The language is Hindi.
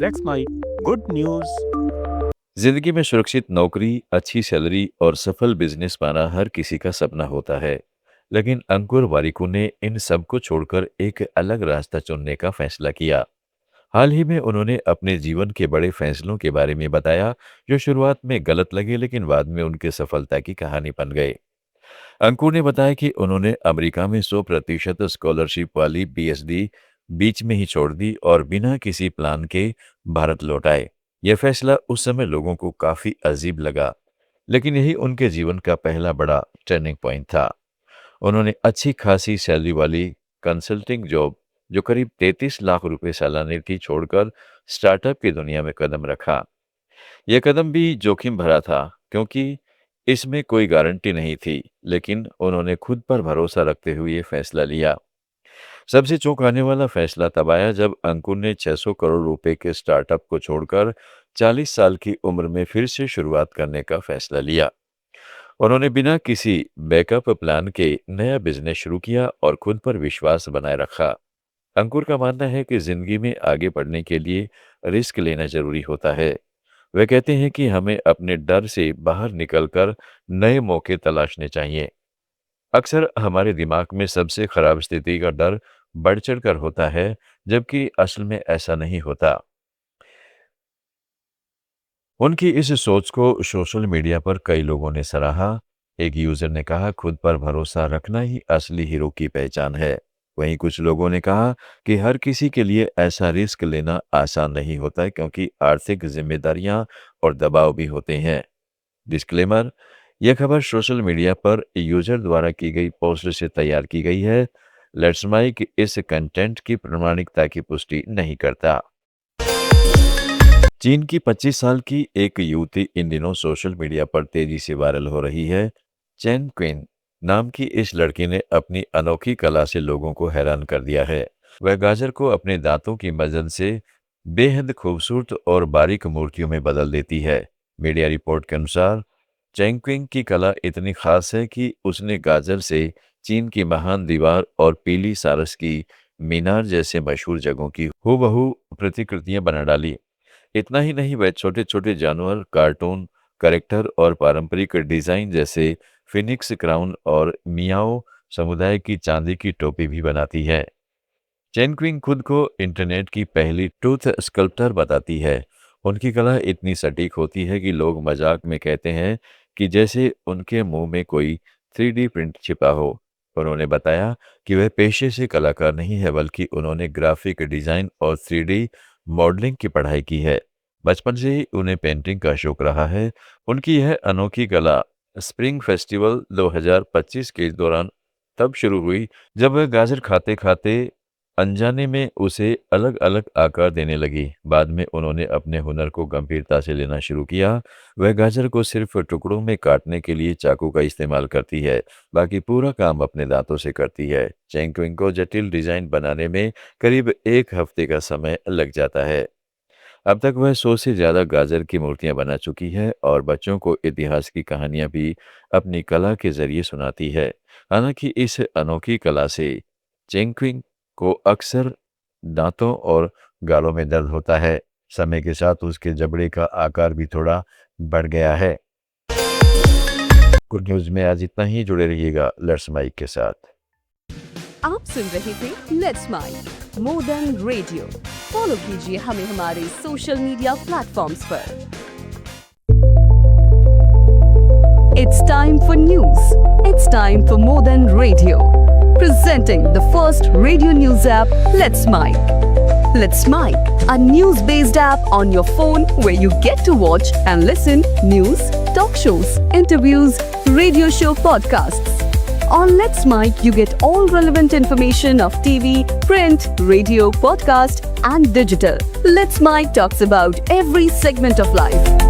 That's my good news. जिंदगी में सुरक्षित नौकरी, अच्छी सैलरी और सफल बिजनेस पाना हर किसी का सपना होता है। लेकिन अंकुर वारिकू ने इन सब को छोड़कर एक अलग रास्ता चुनने का फैसला किया। हाल ही में उन्होंने अपने जीवन के बड़े फैसलों के बारे में बताया, जो शुरुआत में गलत लगे लेकिन बाद में उनके सफलता की कहानी बन गए। अंकुर ने बताया कि उन्होंने अमेरिका में 100% स्कॉलरशिप वाली पीएचडी बीच में ही छोड़ दी और बिना किसी प्लान के भारत लौट आए। यह फैसला उस समय लोगों को काफी अजीब लगा, लेकिन यही उनके जीवन का पहला बड़ा टर्निंग पॉइंट था। उन्होंने अच्छी खासी सैलरी वाली कंसल्टिंग जॉब, जो करीब 33 लाख रुपए सालाने की, छोड़कर स्टार्टअप की दुनिया में कदम रखा। यह कदम भी जोखिम भरा था, क्योंकि इसमें कोई गारंटी नहीं थी, लेकिन उन्होंने खुद पर भरोसा रखते हुए ये फैसला लिया। सबसे चौंकाने वाला फैसला तब आया जब अंकुर ने 600 करोड़ रुपए के स्टार्टअप को छोड़कर 40 साल की उम्र में फिर से शुरुआत करने का फैसला लिया। उन्होंने बिना किसी बैकअप प्लान के नया बिजनेस शुरू किया और खुद पर विश्वास बनाए रखा। अंकुर का मानना है कि जिंदगी में आगे बढ़ने के लिए रिस्क लेना जरूरी होता है। वे कहते हैं कि हमें अपने डर से बाहर निकलकर नए मौके तलाशने चाहिए। अक्सर हमारे दिमाग में सबसे खराब स्थिति का डर बढ़ चढ़कर होता है, जबकि असल में ऐसा नहीं होता। उनकी इस सोच को सोशल मीडिया पर कई लोगों ने सराहा। एक यूजर ने कहा, खुद पर भरोसा रखना ही असली हीरो की पहचान है। वहीं कुछ लोगों ने कहा कि हर किसी के लिए ऐसा रिस्क लेना आसान नहीं होता है, क्योंकि आर्थिक जिम्मेदारियां और दबाव भी होते हैं। डिस्क्लेमर: यह खबर सोशल मीडिया पर यूजर द्वारा की गई पोस्ट से तैयार की गई है। लेट्स माइक इस कंटेंट की प्रामाणिकता की पुष्टि नहीं करता। चीन की 25 साल की एक युवती इन दिनों सोशल मीडिया पर तेजी से वायरल हो रही है। चेन क्विन नाम की इस लड़की ने अपनी अनोखी कला से लोगों को हैरान कर दिया है। वह गाजर को अपने दांतों की मदद से बेहद खूबसूरत और बारीक मूर्तियों में बदल देती है। मीडिया रिपोर्ट के अनुसार चेन क्विन की कला इतनी खास है कि उसने गाजर से चीन की महान दीवार और पीली सारस की मीनार जैसे मशहूर जगहों की हूबहू प्रतिकृतियां बना डाली। इतना ही नहीं, वह छोटे छोटे जानवर, कार्टून कैरेक्टर और पारंपरिक डिजाइन जैसे फिनिक्स क्राउन और मियाओ समुदाय की चांदी की टोपी भी बनाती है। चेन क्विंग खुद को इंटरनेट की पहली ट्रूथ स्कल्प्टर बताती है। उनकी कला इतनी सटीक होती है कि लोग मजाक में कहते हैं कि जैसे उनके मुंह में कोई 3D प्रिंट छिपा हो। उन्होंने बताया कि वह पेशे से कलाकार नहीं है, बल्कि उन्होंने ग्राफिक डिजाइन और 3D मॉडलिंग की पढ़ाई की है। बचपन से ही उन्हें पेंटिंग का शौक रहा है। उनकी यह अनोखी कला स्प्रिंग फेस्टिवल 2025 के दौरान तब शुरू हुई, जब वह गाजर खाते खाते अनजाने में उसे अलग अलग आकार देने लगी। बाद में उन्होंने अपने हुनर को गंभीरता से लेना शुरू किया। वह गाजर को सिर्फ टुकड़ों में काटने के लिए चाकू का इस्तेमाल करती है, बाकी पूरा काम अपने दांतों से करती है। चेंग क्विंग को जटिल डिजाइन बनाने में करीब 1 हफ्ते का समय लग जाता है। अब तक वह 100 से ज्यादा गाजर की मूर्तियां बना चुकी है और बच्चों को इतिहास की कहानियां भी अपनी कला के जरिए सुनाती है। हालांकि इस अनोखी कला से चेंग को अक्सर दांतों और गालों में दर्द होता है। समय के साथ उसके जबड़े का आकार भी थोड़ा बढ़ गया है। गुड न्यूज में आज इतना ही। जुड़े रहिएगा लेट्स माइक के साथ। आप सुन रहे थे let's mike more than radio. Follow कीजिए हमें हमारे सोशल मीडिया प्लेटफॉर्म्स पर। It's time for news. It's time for more than radio. Presenting the first radio news app, Let's Mic. Let's Mic, a news-based app on your phone where you get to watch and listen news, talk shows, interviews, radio show podcasts. On Let's Mic, you get all relevant information of TV, print, radio, podcast, and digital. Let's Mic talks about every segment of life.